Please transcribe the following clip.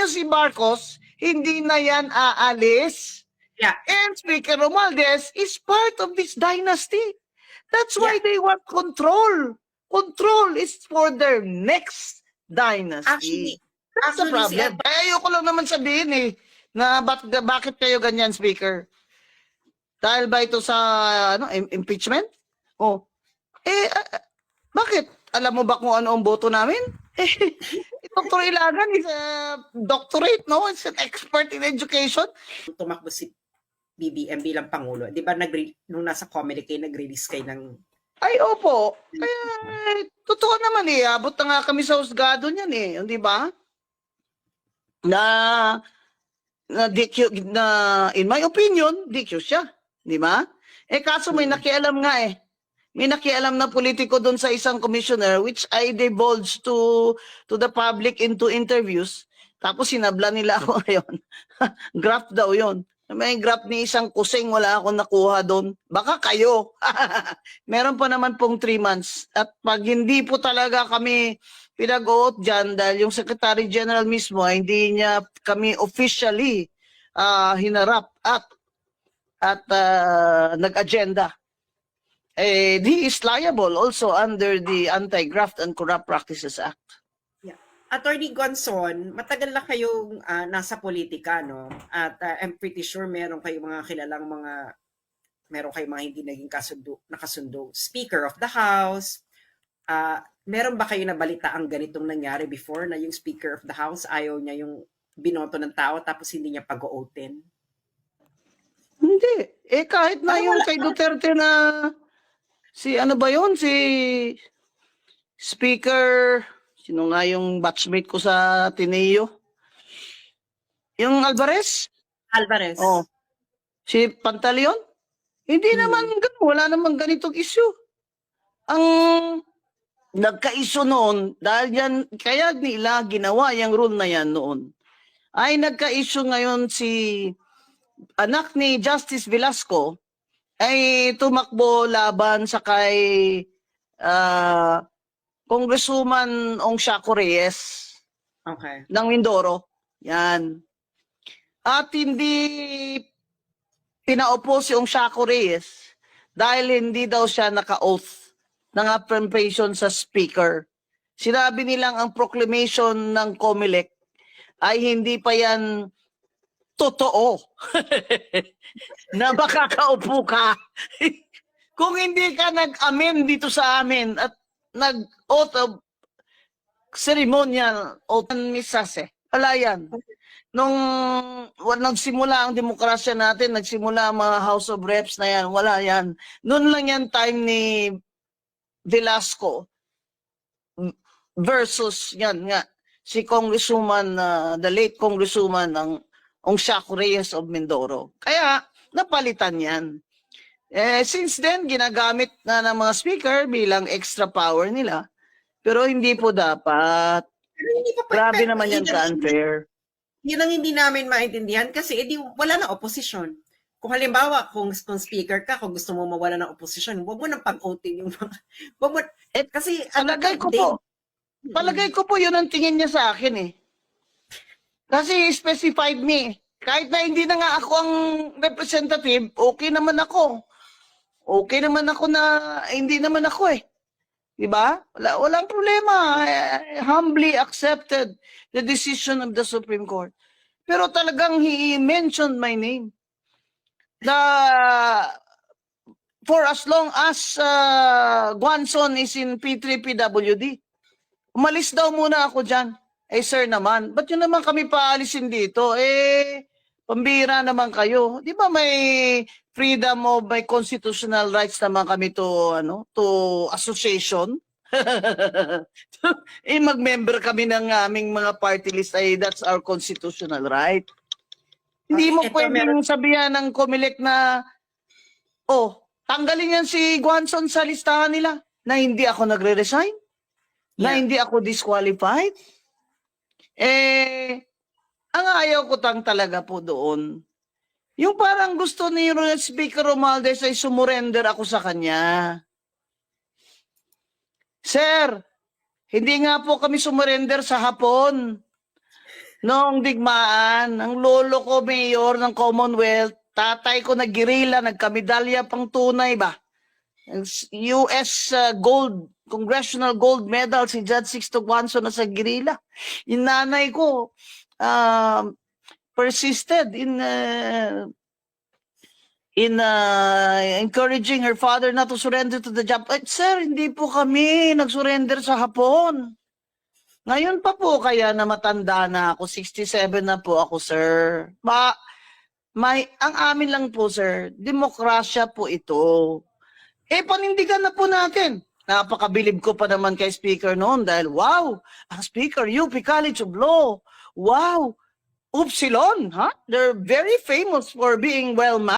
si Marcos, hindi na yan aalis. Yeah. And Speaker Romualdez is part of this dynasty. That's why Yeah. they want control. Control is for their next dynasty. That's the Actually, problem. Ayoko lang naman sabihin na bakit kayo ganyan, Speaker? Dahil ba ito sa impeachment? Oh. Bakit? Alam mo ba kung ano ang boto namin? Dr. Ilagan is a doctorate, no? It's an expert in education. Tumakbo si BBM bilang Pangulo. Di ba nung nasa Comelec kayo, nag-release kayo ng... Ay, opo. Totoo naman abot na nga kami sa husgado niyan di ba? Na DQ, na in my opinion, DQ siya. Di ba? Kaso may nakialam nga May nakialam na politiko doon sa isang commissioner which I divulged to the public into interviews. Tapos sinabla nila ako ngayon. Graph daw yon. May graph ni isang kusing, wala akong nakuha doon. Baka kayo. Meron pa naman pong 3 months. At pag hindi po talaga kami pinag-uot dyan dahil yung Secretary General mismo hindi niya kami officially hinarap at nag-agenda. He is liable also under the Anti-Graft and Corrupt Practices Act. Yeah. Attorney Gonzon, matagal na kayong nasa politika, no? At I'm pretty sure meron kayong mga kilalang meron kayong mga hindi naging nakasundo. Speaker of the House, meron ba kayo nabalita ang ganitong nangyari before na yung Speaker of the House ayaw niya yung binoto ng tao tapos hindi niya pag-ootin? Hindi. Kahit na yung kay Duterte na si ano ba yun? Si Speaker, sino nga yung batchmate ko sa Ateneo? Yung Alvarez? Alvarez. Oh. Si Pantaleon? Hindi naman, wala namang ganitong issue. Ang nagka-issue noon, dahil yan, kaya nila ginawa yung rule na yan noon, ay nagka-issue ngayon si anak ni Justice Velasco, ay tumakbo laban sa kay Congresswoman Ong Shaco Reyes ng Mindoro. Yan. At hindi pinaupo si Ong Shaco Reyes dahil hindi daw siya naka-oath ng affirmation sa speaker. Sinabi nilang ang proclamation ng COMELEC ay hindi pa yan totoo na makakaupo ka. Kung hindi ka nag-amen dito sa amin at nag-oath of ceremonial oath ng misase, wala yan. Nung nagsimula ang demokrasya natin, nagsimula ang mga House of Reps na yan, wala yan. Noon lang yan time ni Velasco versus yan nga, si Congresswoman, the late Congresswoman ng Ong Shaco Reyes of Mindoro. Kaya, napalitan yan. Since then, ginagamit na ng mga speaker bilang extra power nila. Pero hindi po dapat. Grabe naman yan ka-unfair. Yun ang hindi namin maintindihan kasi wala na oposisyon. Kung halimbawa, kung speaker ka, kung gusto mo mawala ng oposisyon, huwag mo nang pag-outing yung mga... kasi palagay ko po yun ang tingin niya sa akin Kasi specified me. Kahit na hindi na nga ako ang representative, okay naman ako. Okay naman ako na hindi naman ako Diba? Walang problema. I humbly accepted the decision of the Supreme Court. Pero talagang he mentioned my name. For as long as Guanzon is in P3PWD, umalis daw muna ako dyan. Sir naman, ba't yun naman kami paalisin dito? Pambira naman kayo. Di ba may freedom of my constitutional rights naman kami to association? Mag-member kami ng aming mga party list that's our constitutional right. Hindi mo pwedeng sabihan ng COMELEC na, tanggalin yan si Guanzon sa listahan nila na hindi ako nagre-resign, na hindi ako disqualified. Ang ayaw ko talaga po doon, yung parang gusto ni Speaker Romualdez ay sumurrender ako sa kanya. Sir, hindi nga po kami sumurrender sa hapon. Noong digmaan, ang lolo ko mayor ng Commonwealth, tatay ko nag-guerrilla, nagkamedalya pang tunay ba? US gold, congressional gold medal si Judge Sixto Guanzo na sa guerrilla. Yung nanay ko, persisted in encouraging her father not to surrender to the Japan. Sir, hindi po kami nag-surrender sa Hapon. Ngayon pa po kaya na matanda na ako, 67 na po ako, sir. Ang amin lang po, sir, demokrasya po ito. Panindigan na po natin. Napakabilib ko pa naman kay Speaker noon dahil wow, ang Speaker, UP College of Law. Wow, Upsilon, huh? They're very famous for being well-managed.